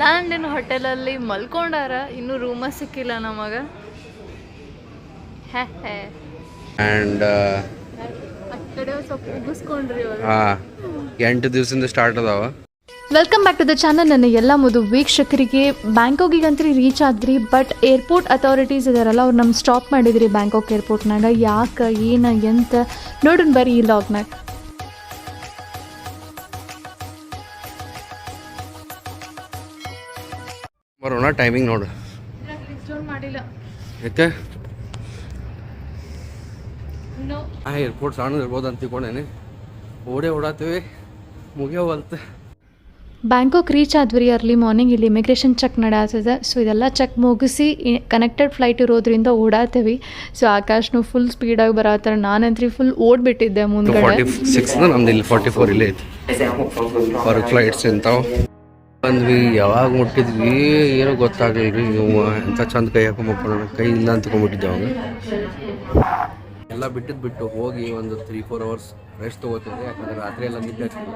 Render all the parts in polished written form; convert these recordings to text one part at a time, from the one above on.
ಲ್ಯಾಂಡಿನ ಹೋಟೆಲಲ್ಲಿ ಮಲ್ಕೊಂಡಾರ, ಇನ್ನೂ ರೂಮ ಸಿಕ್ಕಿಲ್ಲ ನಮಗ. ಆ್ಯಂಡ್ ಆ ಕಡೆ ಸ್ವಲ್ಪ ಮುಗಿಸ್ಕೊಂಡ್ರಿ ಅವರು. 8 ದಿವಸದಿಂದ ಸ್ಟಾರ್ಟ್ ಅದಾವ. Welcome back to the channel. ನನ್ನ ಎಲ್ಲ ಮೊದಲು ವೀಕ್ಷಕರಿಗೆ, ಬ್ಯಾಂಕಾಕಿಗಂತೂ ರೀಚ್ ಆದ್ರಿ, ಬಟ್ ಏರ್ಪೋರ್ಟ್ ಅಥಾರಿಟೀಸ್ ಇದಾರಲ್ಲ ಅವ್ರು ನಮ್ಮ ಸ್ಟಾಪ್ ಮಾಡಿದ್ರಿ ಬ್ಯಾಂಕಾಕ್ ಏರ್ಪೋರ್ಟ್ನಾಗ. ಯಾಕೆ, ಏನು, ಎಂತ ನೋಡೋಣ ಬರ್ರಿ ಈ ಲಾಗ್ನಾಗ. ಬರೋಣ, ಟೈಮಿಂಗ್ ನೋಡು. ಮಾಡಿಲ್ಲ ಯಾಕೆ ಏರ್ಪೋರ್ಟ್ ಸಣ್ಣ ಇರ್ಬೋದು ಅಂತ ತಿಳ್ಕೊಂಡೇನೆ. ಓಡಾತೀವಿ, ಮುಗಿಯೋವಲ್ತ. ಬ್ಯಾಂಕಾಕ್ ರೀಚ್ ಆದ್ವಿ ಅರ್ಲಿ ಮಾರ್ನಿಂಗ್. ಇಲ್ಲಿ ಇಮಿಗ್ರೇಷನ್ ಚೆಕ್ ನಡೆಯತ್ತದೆ. ಸೊ ಇದೆಲ್ಲ ಚೆಕ್ ಮುಗಿಸಿ ಕನೆಕ್ಟೆಡ್ ಫ್ಲೈಟ್ ಇರೋದ್ರಿಂದ ಓಡಾತೀವಿ. ಸೊ ಆಕಾಶ್ನು ಫುಲ್ ಸ್ಪೀಡಾಗಿ ಬರತ್ತಾರ. ನಾನಂತ್ರಿ ಫುಲ್ ಓಡ್ಬಿಟ್ಟಿದ್ದೆ ಮುಂದ್ಗಡೆ. 46 ನಮ್ದು ಇಲ್ಲಿ 44 ಇಲ್ಲೇ ಐತಿ. ಹೊರಗೆ ಫ್ಲೈಟ್ಸ್ ಇಂತಾವ್ ಬಂದ್ವಿ. ಯಾವಾಗ ಮುಟ್ಟಿದ್ವಿ ಏನೋ ಗೊತ್ತಾಗಲಿಲ್ಲ ರೀ. ನೀವು ಎಂಥ ಚಂದ ಕೈ ಹಾಕೊಂಬ ಕೈ ಇಲ್ಲ ಅಂತ್ಕೊಂಡ್ಬಿಟ್ಟಿದ್ದೆ ಅವಾಗ. ಎಲ್ಲ ಬಿಟ್ಟು ಹೋಗಿ ಒಂದು 3-4 ಅವರ್ಸ್ ರೆಸ್ಟ್ ತೊಗೋತಿದ್ದೆ. ಯಾಕಂದ್ರೆ ರಾತ್ರಿ ಎಲ್ಲ ನಿದ್ದೆ ಹಚ್ಚಿಲ್ಲ.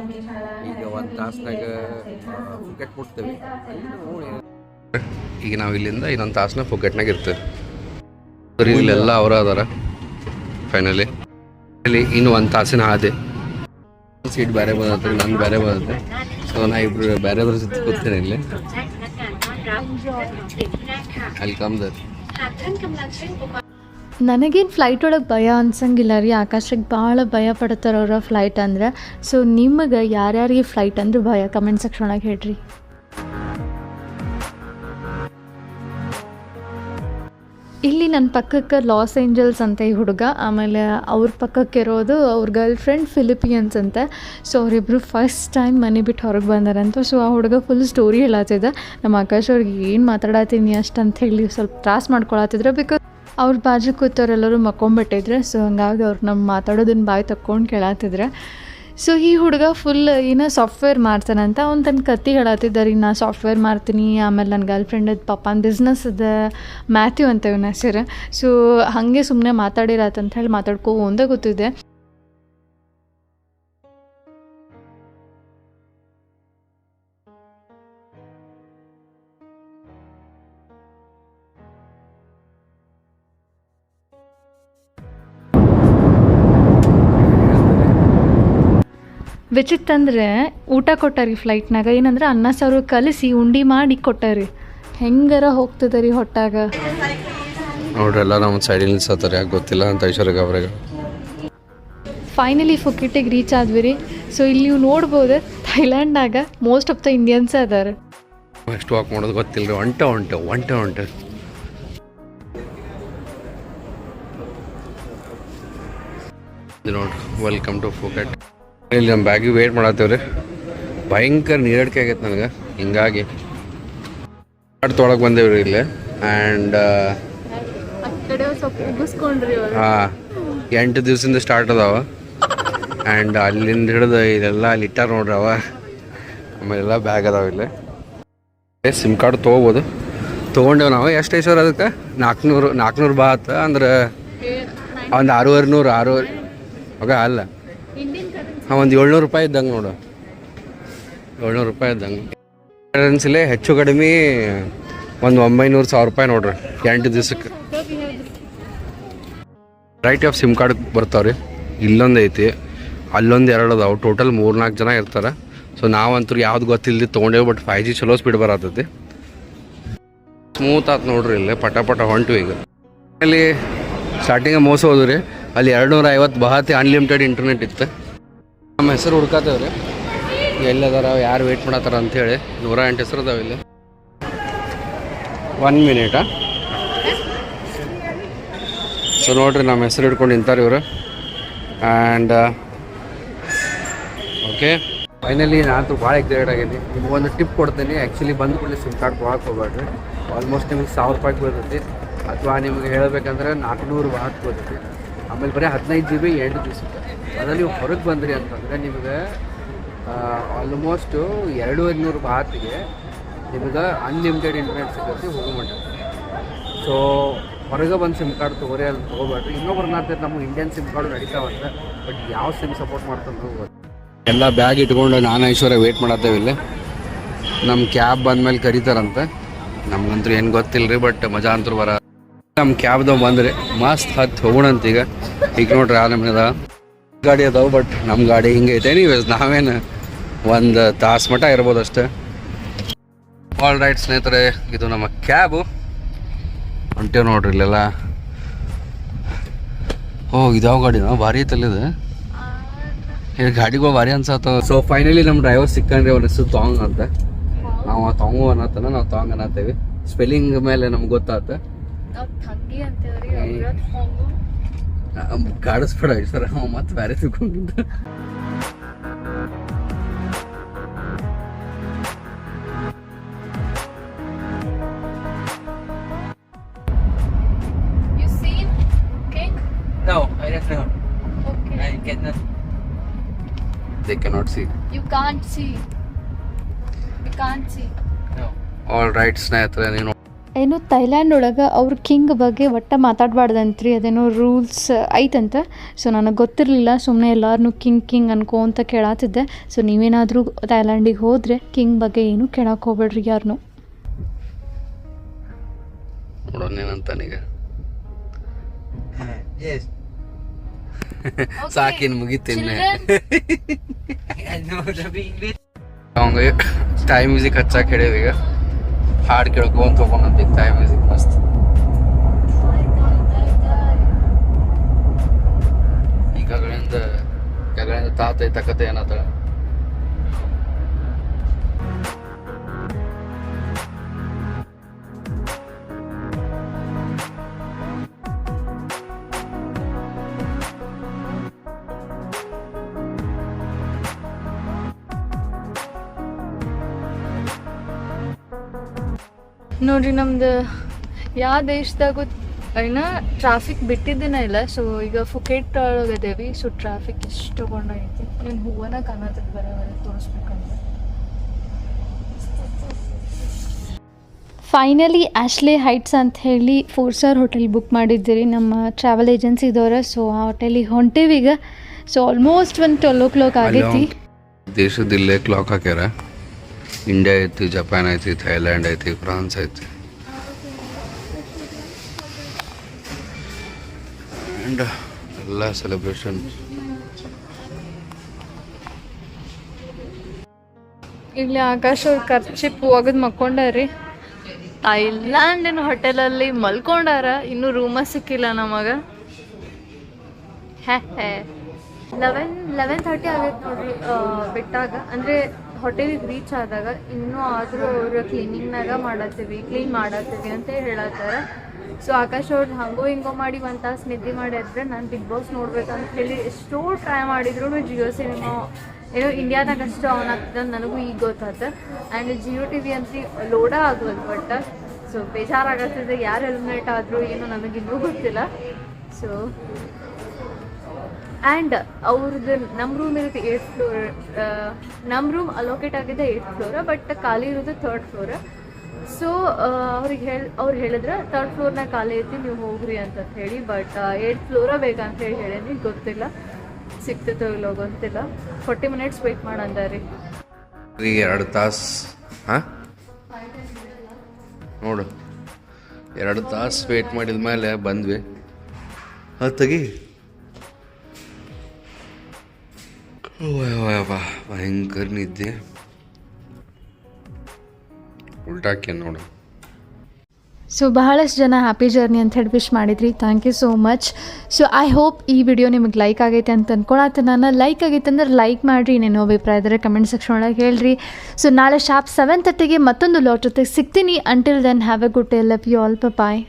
ಈಗ 1 ತಾಸ್ನಾಗ ಫುಕೆಟ್ ಮುಟ್ತೇವೆ. ಈಗ ನಾವು ಇಲ್ಲಿಂದ ಇನ್ನೊಂದು ತಾಸನ್ನ ಫುಕೆಟ್ನಾಗ ಇರ್ತೇವೆ. ಸರಿ, ಇಲ್ಲೆಲ್ಲ ಅವರ ಅದಾರ. ಫೈನಲಿ ಇಲ್ಲಿ ಇನ್ನು 1 ತಾಸಿನ ಹಾದೆ. ಸೀಟ್ ಬೇರೆ ಬರುತ್ತೆ, ನಂದು ಬೇರೆ ಬರುತ್ತೆ. ಸೊ ನಾ ಇಬ್ರು ಬೇರೆಯವ್ರ ಜೊತೆ ಕೂತೀನಿ ಇಲ್ಲಿ. ಅಲ್ಲಿ ಕಮ್ದರ್ ನನಗೇನು ಫ್ಲೈಟ್ ಒಳಗೆ ಭಯ ಅನ್ಸಂಗಿಲ್ಲ ರೀ. ಆಕಾಶಕ್ಕೆ ಭಾಳ ಭಯ ಪಡ್ತಾರೆ ಅವ್ರ ಫ್ಲೈಟ್ ಅಂದ್ರೆ. ಸೊ ನಿಮಗೆ ಯಾರ್ಯಾರಿಗೆ ಫ್ಲೈಟ್ ಅಂದ್ರೆ ಭಯ ಕಮೆಂಟ್ ಸೆಕ್ಷನ್ ಒಳಗೆ ಹೇಳ್ರಿ. ಇಲ್ಲಿ ನನ್ನ ಪಕ್ಕಕ್ಕೆ ಲಾಸ್ ಏಂಜಲ್ಸ್ ಅಂತ ಈ ಹುಡುಗ, ಆಮೇಲೆ ಅವ್ರ ಪಕ್ಕಕ್ಕೆ ಇರೋದು ಅವ್ರ ಗರ್ಲ್ ಫ್ರೆಂಡ್ ಫಿಲಿಪಿಯನ್ಸ್ ಅಂತ. ಸೊ ಅವರಿಬ್ಬರು ಫಸ್ಟ್ ಟೈಮ್ ಮನೆ ಬಿಟ್ಟು ಹೊರಗೆ ಬಂದಾರಂತ. ಸೊ ಆ ಹುಡುಗ ಫುಲ್ ಸ್ಟೋರಿ ಹೇಳತ್ತಿದ್ದ. ನಮ್ಮ ಆಕಾಶ್ ಅವ್ರಿಗೆ ಏನು ಮಾತಾಡತ್ತೀನಿ ಅಷ್ಟು ಅಂತ ಹೇಳಿ ಸ್ವಲ್ಪ ತ್ರಾಸ ಮಾಡ್ಕೊಳತ್ತಿದ್ರು. ಬಿಕಾಸ್ ಅವ್ರ ಬಾಜು ಕೂತವ್ರೆಲ್ಲರೂ ಮಕ್ಕೊಂಬಿಟ್ಟಿದ್ರೆ. ಸೊ ಹಂಗಾಗಿ ಅವ್ರು ನಮ್ಮ ಮಾತಾಡೋದನ್ನ ಬಾಯಿ ತಕ್ಕೊಂಡು ಕೇಳತ್ತಿದ್ರೆ. ಸೊ ಈ ಹುಡುಗ ಫುಲ್ ಏನೋ ಸಾಫ್ಟ್ವೇರ್ ಮಾಡ್ತಾನಂತ. ಅವ್ನು ತನ್ನ ಕತ್ತಿ ಹೇಳತ್ತಿದ್ದಾರೆ, ನಾ ಸಾಫ್ಟ್ವೇರ್ ಮಾಡ್ತೀನಿ, ಆಮೇಲೆ ನನ್ನ ಗರ್ಲ್ ಫ್ರೆಂಡದ ಪಪ್ಪನ ಬಿಸ್ನೆಸ್ ಅದ, ಮ್ಯಾಥ್ಯೂ ಅಂತ ಇವನ ಹೆಸರು. ಸೊ ಹಾಗೆ ಸುಮ್ಮನೆ ಮಾತಾಡಿರತ್ತಂತ ಹೇಳಿ ಮಾತಾಡ್ಕೊಂಡೇ ಗೊತ್ತಿದೆ. ವಿಚಿತ್ರ ಅಂದರೆ ಊಟ ಕೊಟ್ಟಾರಿ ಫ್ಲೈಟ್ನಾಗ. ಏನಂದ್ರೆ ಅನ್ನ ಸಾರು ಕಲಿಸಿ ಉಂಡಿ ಮಾಡಿ ಕೊಟ್ಟಾರಿ. ಹೆಂಗಾರ ಹೋಗ್ತದೆ ರೀ ಹೊಟ್ಟಾಗ. ನೋಡ್ರಿ ಎಲ್ಲ ನಮ್ಮ ಸೈಡಿൽ ನಿಲ್ಸತ್ತಾರೆ, ಯಾಕೆ ಗೊತ್ತಿಲ್ಲ ಅಂತ ಐಶ್ವರ್ಯ ಅವ್ರಿಗೆ. ಫೈನಲಿ ಫುಕೆಟಿಗೆ ರೀಚ್ ಆದ್ವಿ ರೀ. ಸೊ ಇಲ್ಲಿ ನೀವು ನೋಡ್ಬೋದು ಥೈಲ್ಯಾಂಡ್ನಾಗ ಮೋಸ್ಟ್ ಆಫ್ ದ ಇಂಡಿಯನ್ಸ್ ಅದಾರೆ. ಎಷ್ಟು ವಾಕ್ ಮಾಡೋದು ಗೊತ್ತಿಲ್ಲ ರೀ. ಒಂಟೆ ನೋಡ್ರಿ, ವೆಲ್ಕಮ್ ಟು ಫುಕೆಟ್. ಇಲ್ಲಿ ನಮ್ಮ ಬ್ಯಾಗಿಗೆ ವೇಟ್ ಮಾಡತ್ತೇವ್ರಿ. ಭಯಂಕರ ನೀರಡಿಕೆ ಆಗೈತೆ ನನಗೆ. ಹಿಂಗಾಗಿ ತೊಳಗೆ ಬಂದೇವ್ರಿ ಇಲ್ಲಿ. ಆ್ಯಂಡ್ 8 ದಿವಸದಿಂದ ಸ್ಟಾರ್ಟ್ ಅದಾವ. ಆ್ಯಂಡ್ ಅಲ್ಲಿಂದ ಹಿಡಿದು ಇಲ್ಲೆಲ್ಲ ಅಲ್ಲಿ ಇಟ್ಟಾರ ನೋಡ್ರಿ ಅವ. ಆಮೇಲೆಲ್ಲ ಬ್ಯಾಗ್ ಅದಾವ ಇಲ್ಲಿ. ಸಿಮ್ ಕಾರ್ಡ್ ತೊಗೋಬೋದು. ತೊಗೊಂಡೇವು ನಾವು. ಎಷ್ಟು ಐಶ್ವರ ಅದಕ್ಕೆ 400 ಬಾತ್ ಅಂದ್ರೆ ಒಂದು 600 ಹೋಗ ಅಲ್ಲ, ಒಂದು 700 ರೂಪಾಯಿ ಇದ್ದಂಗೆ ನೋಡು. 700 ರೂಪಾಯಿ ಇದ್ದಂಗೆ. ಕರೆನ್ಸಿಲೇ ಹೆಚ್ಚು ಕಡಿಮೆ ಒಂದು 900-1000 ರೂಪಾಯಿ ನೋಡ್ರಿ 8 ದಿವಸಕ್ಕೆ. ರೈಟ್ ಆಫ್ ಸಿಮ್ ಕಾರ್ಡ್ ಬರ್ತಾವ್ರಿ. ಇಲ್ಲೊಂದು ಐತಿ, ಅಲ್ಲೊಂದು 2 ಅದಾವೆ. ಟೋಟಲ್ 3-4 ಜನ ಇರ್ತಾರೆ. ಸೊ ನಾವಂತೂ ಯಾವ್ದು ಗೊತ್ತಿಲ್ಲದೆ ತೊಗೊಂಡೇವು. ಬಟ್ 5G ಚಲೋ ಸ್ಪೀಡ್ ಬರತ್ತೈತಿ. ಸ್ಮೂತ್ ಆಯ್ತು ನೋಡ್ರಿ. ಇಲ್ಲೇ ಪಟ ಹೊಂಟು. ಈಗ ಅಲ್ಲಿ ಸ್ಟಾರ್ಟಿಂಗ್ ಮೋಸ ಹೋದ್ವಿ ರೀ. ಅಲ್ಲಿ 250 ಬಹತಿ ಅನ್ಲಿಮಿಟೆಡ್ ಇಂಟರ್ನೆಟ್ ಇತ್ತು. ನಮ್ಮ ಹೆಸರು ಹುಡ್ಕಾತೇವ್ರಿ, ಎಲ್ಲದಾರ ಯಾರು ವೇಟ್ ಮಾಡತ್ತಾರ ಅಂಥೇಳಿ. 108 ಹೆಸರು ಅದಾವೆ ಇಲ್ಲಿ. 1 ಮಿನಿಟಾ. ಸೊ ನೋಡ್ರಿ, ನಮ್ಮ ಹೆಸರು ಹಿಡ್ಕೊಂಡು ನಿಂತಾರೆ ಇವರು. ಆ್ಯಂಡ್ ಓಕೆ, ಫೈನಲಿ ನಾನು ಭಾಳ ಎಕ್ಸೈಟೆಡ್ ಆಗೀನಿ. ನಿಮ್ಗೊಂದು ಟಿಪ್ ಕೊಡ್ತೀನಿ. ಆ್ಯಕ್ಚುಲಿ ಬಂದು ಕೂಡಲೇ ಸಿಮ್ ಕಾರ್ಡ್ ತೊಗೊಳಕ್ಕೆ ಹೋಗ್ಬೇಡ್ರಿ. ಆಲ್ಮೋಸ್ಟ್ ನಿಮಗೆ 1000 ರೂಪಾಯಿ ಬೀಳ್ತೈತಿ. ಅಥವಾ ನಿಮಗೆ ಹೇಳಬೇಕಂದ್ರೆ 400 ಬಾತ್ ಬೀಳ್ತೈತಿ. ಆಮೇಲೆ ಬರೀ 15 GB 8 ದಿವಸಕ್ಕೆ. ಅದ್ರಲ್ಲಿ ನೀವು ಹೊರಗೆ ಬಂದ್ರಿ ಅಂತಂದರೆ ನಿಮಗೆ ಆಲ್ಮೋಸ್ಟ್ 2500 ಬಾತಿಗೆ ನಿಮಗೆ ಅನ್ಲಿಮಿಟೆಡ್ ಇಂಟರ್ನೆಟ್ ಸಿಗುತ್ತೆ ಹೋಗೋ. ಸೊ ಹೊರಗೆ ಬಂದು ಸಿಮ್ ಕಾರ್ಡ್ ತೊಗೊರಿ ಅಂತ ತೊಗೋಬೇಡ್ರಿ. ಇನ್ನೊಬ್ರನ್ನ ನಮ್ಮ ಇಂಡಿಯನ್ ಸಿಮ್ ಕಾರ್ಡ್ ನಡೀತಾವಂತ. ಬಟ್ ಯಾವ ಸಿಮ್ ಸಪೋರ್ಟ್ ಮಾಡ್ತಾನೆ ಎಲ್ಲ ಬ್ಯಾಗ್ ಇಟ್ಕೊಂಡು ನಾನು ಐಶ್ವರ್ಯ ವೇಟ್ ಮಾಡತ್ತೇವೆ ಇಲ್ಲಿ. ನಮ್ಮ ಕ್ಯಾಬ್ ಬಂದ್ಮೇಲೆ ಕರೀತಾರಂತೆ. ನಮ್ಗಂತೂ ಏನು ಗೊತ್ತಿಲ್ಲ ರೀ, ಬಟ್ ಮಜಾ ಅಂತೂ ಬರ. ನಮ್ಮ ಕ್ಯಾಬ್ದವ್ ಬಂದ್ರಿ ಮಸ್ತ್ ಹತ್ತು ಹೋಗೋಣಂತ. ಈಗ ನೋಡ್ರಿ ನಮ್ಮದ ಗಾಡಿ ಅದಾವೆ, ಬಟ್ ನಮ್ಮ ಗಾಡಿ ಹಿಂಗೆ ಐತೆ. ನಾವೇನು ಒಂದು ತಾಸು ಮಟ್ಟ ಇರ್ಬೋದು ಅಷ್ಟೇ. ಆಲ್ ರೈಟ್ ಸ್ನೇಹಿತರೆ, ಇದು ನಮ್ಮ ಕ್ಯಾಬು ಹೊಂಟೇವು ನೋಡ್ರಿ ಇಲ್ಲೆಲ್ಲ. ಇದಾವ ಗಾಡಿನ ಭಾರಿ ಐತಲ್ಲಿದೆ. ಗಾಡಿಗಳು ಭಾರಿ ಅನ್ಸತ್ತ. ಸೊ ಫೈನಲಿ ನಮ್ಮ ಡ್ರೈವರ್ ಸಿಕ್ಕಂಡ್ರಿ. ಅವ್ರ ಹೆಸರು ತಾಂಗ್ ಅಂತ. ನಾವು ತಾಂಗು ಅನ್ನತ್ತಾನ, ನಾವು ತಾಂಗ್ ಅನ್ನತ್ತೇವಿ. ಸ್ಪೆಲ್ಲಿಂಗ್ ಮೇಲೆ ನಮ್ಗೆ ಗೊತ್ತಾತ. ಕಾಡಿಸ್ಬೇಡ ಸರ್, ಅವ ಮತ್ತೆ ಬೇರೆ ತಿಳ್ಕೊಂಡಿದ್ದ. No, I don't know. Okay. I cannot. They cannot see. You can't see. You can't see. No. All right ಸ್ನೇಹಿತರೆ, ನೀನು ಏನೋ ಥೈಲ್ಯಾಂಡ್ ಒಳಗೆ ಅವ್ರ ಕಿಂಗ್ ಬಗ್ಗೆ ಒಟ್ಟು ಮಾತಾಡಬಾರ್ದಂತ್ರಿ, ಅದೇನೋ ರೂಲ್ಸ್ ಐತಂತ. ಸೊ ನನಗೆ ಗೊತ್ತಿರಲಿಲ್ಲ, ಸುಮ್ಮನೆ ಎಲ್ಲರೂ ಕಿಂಗ್ ಅನ್ಕೋ ಅಂತ ಕೇಳತ್ತಿದ್ದೆ. ಸೊ ನೀವೇನಾದರೂ ಥೈಲ್ಯಾಂಡಿಗೆ ಹೋದರೆ ಕಿಂಗ್ ಬಗ್ಗೆ ಏನೂ ಕೇಳಕ್ಕೆ ಹೋಗ್ಬೇಡ್ರಿ ಯಾರನ್ನೂ. ನೋಡೋನೇನಂತಾನೀಗ. Yes. ಸಾಕಿನ್ ಮುಗಿತೀನಿ. I know the English. ಅವಂಗೆ ಥಾಯ್ ಮ್ಯೂಸಿಕ್ ಹಚ್ಚಾಕ ಹೇಳೇವಿ. ಈಗ ಹಾಡು ಕೇಳ್ಕೊಂತ ಹೋಗೋಣಂತ. ಈಗ ಥಾಯ್ ಮ್ಯೂಸಿಕ್ ಮಸ್ತ್. ಈಗ ಕೆಳಗಿಂದ ತಾತ ತಕತೆ ಏನತ್ತ. ನೋಡ್ರಿ ನಮ್ದು ಯಾವ ದೇಶದಾಗ ಏನ ಟ್ರಾಫಿಕ್ ಬಿಟ್ಟಿದ್ದೇನ ಇಲ್ಲ. ಸೊ ಈಗ ಫುಕೆಟ್ ಒಳಗದೇವಿ. ಸೊ ಟ್ರಾಫಿಕ್ ಎಷ್ಟು ತಗೊಂಡೈತಿ. ನೀನು ಹೂವನ ಕಾಣತ್ತದ ಬರೀ ತೋರಿಸ್ಬೇಕಂತ. ಫೈನಲಿ ಆಶ್ಲೆ ಹೈಟ್ಸ್ ಅಂತ ಹೇಳಿ 4 ಸ್ಟಾರ್ ಹೋಟೆಲ್ ಬುಕ್ ಮಾಡಿದ್ದೀರಿ ನಮ್ಮ ಟ್ರಾವೆಲ್ ಏಜೆನ್ಸಿದವ್ರ. ಸೊ ಆ ಹೋಟೆಲಿಗೆ ಹೊಂಟೇವಿ ಈಗ. ಸೊ ಆಲ್ಮೋಸ್ಟ್ ಒಂದು 12 o'clock ಆಗೈತಿ. ದೇಶದ ಇಲ್ಲೇ ಕ್ಲಾಕ್ ಹಾಕ್ಯಾರ. ಇಂಡಿಯಾ ಐತಿ, ಜಪಾನ್ ಐತಿ, ಥೈಲ್ಯಾಂಡ್ ಐತಿ, ಫ್ರಾನ್ಸ್ ಐತಿ. ಆ್ಯಂಡ್ ಎಲ್ಲ ಸೆಲೆಬ್ರೇಷನ್. ಇಲ್ಲಿ ಆಕಾಶ ಅವ್ರ ಖರ್ಚಿಪ್ ಒಗದು ಮಕ್ಕೊಂಡಾರಿ. ಥೈಲ್ಯಾಂಡಿನ ಹೋಟೆಲಲ್ಲಿ ಮಲ್ಕೊಂಡಾರ. ಇನ್ನೂ ರೂಮ ಸಿಕ್ಕಿಲ್ಲ ನಮಗೆ. 11:30 ಆಗೈತೆ ನೋಡ್ರಿ ಬಿಟ್ಟಾಗ. ಅಂದರೆ ಹೋಟೆಲಿಗೆ ರೀಚ್ ಆದಾಗ. ಇನ್ನೂ ಆದರೂ ಅವ್ರು ಕ್ಲೀನ್ ಮಾಡತ್ತೀವಿ ಅಂತ ಹೇಳತ್ತಾರೆ. ಸೊ ಆಕಾಶ್ ಅವ್ರದ್ದು ಹಂಗೋ ಹಿಂಗೋ ಮಾಡಿ 1 ತಾಸು ನಿದ್ದೆ ಮಾಡಿದ್ರೆ ನಾನು ಬಿಗ್ ಬಾಸ್ ನೋಡ್ಬೇಕಂತ ಹೇಳಿ ಎಷ್ಟೋ ಟ್ರೈ ಮಾಡಿದ್ರು ಜಿಯೋ ಸಿನಿಮಾ ಏನೋ ಇಂಡಿಯಾದಾಗ ಅಷ್ಟು ಆನ್ ಆಗ್ತದೆ ನನಗೂ ಈಗ ಗೊತ್ತಾಯ್ತು. ಆ್ಯಂಡ್ ಜಿಯೋ TV ಅಂತ ಲೋಡ ಆಗೋದು. ಬಟ್ ಸೊ ಬೇಜಾರಾಗತ್ತಿದೆ. ಯಾರು ಎಲಿಮಿನೇಟ್ ಆದರೂ ಏನೋ ನನಗಿನ್ನೂ ಗೊತ್ತಿಲ್ಲ. ಸೊ ಆ್ಯಂಡ್ ಅವ್ರದ್ದು ನಮ್ಮ ರೂಮ್ ಇರುತ್ತೆ 8th ಫ್ಲೋರ್. ನಮ್ಮ ರೂಮ್ ಅಲೋಕೇಟ್ ಆಗಿದೆ 8th ಫ್ಲೋರ್, ಬಟ್ ಖಾಲಿ ಇರೋದು 3rd ಫ್ಲೋರ್. ಸೊ ಅವ್ರು ಹೇಳಿದ್ರೆ 3rd ಫ್ಲೋರ್ನಾಗ ಖಾಲಿ ಐತಿ, ನೀವು ಹೋಗ್ರಿ ಅಂತ ಹೇಳಿ. ಬಟ್ 8th ಫ್ಲೋರ ಬೇಕಂತ ಹೇಳೀನಿ. ಗೊತ್ತಿಲ್ಲ ಸಿಗ್ತೈತೋ ಇಲ್ಲೋ ಗೊತ್ತಿಲ್ಲ. 40 minutes ವೆಯ್ಟ್ ಮಾಡಂದಾರಿ. 2 ತಾಸು ನೋಡು. 2 ತಾಸು ವೇಟ್ ಮಾಡಿದ ಮೇಲೆ ಬಂದ್ವಿ. ತೆಗಿ. ಭಯಂಕರ ನಿದ್ದೆ. ಉಲ್ಟಾಕೆ ನೋಡು. ಸೊ ಬಹಳಷ್ಟು ಜನ ಹ್ಯಾಪಿ ಜರ್ನಿ ಅಂತ ಹೇಳಿ ವಿಶ್ ಮಾಡಿದ್ರಿ. Thank you so much. So I hope ಈ ವಿಡಿಯೋ ನಿಮಗೆ ಲೈಕ್ ಆಗೈತೆ ಅಂತ ಅಂದ್ಕೊಳತ್ತೆ. ನಾನು ಲೈಕ್ ಆಗೈತೆ ಅಂದ್ರೆ ಲೈಕ್ ಮಾಡಿರಿ. ಇನ್ನೇನೋ ಅಭಿಪ್ರಾಯ ಇದ್ದರೆ ಕಮೆಂಟ್ ಸೆಕ್ಷನ್ ಒಳಗೆ ಹೇಳ್ರಿ. ಸೊ ನಾಳೆ ಶಾರ್ಪ್ 7:30ಗೆ ಮತ್ತೊಂದು ಲಾಟ್ ಜೊತೆಗೆ ಸಿಗ್ತೀನಿ. Until then have a good day. Love you all. Bye.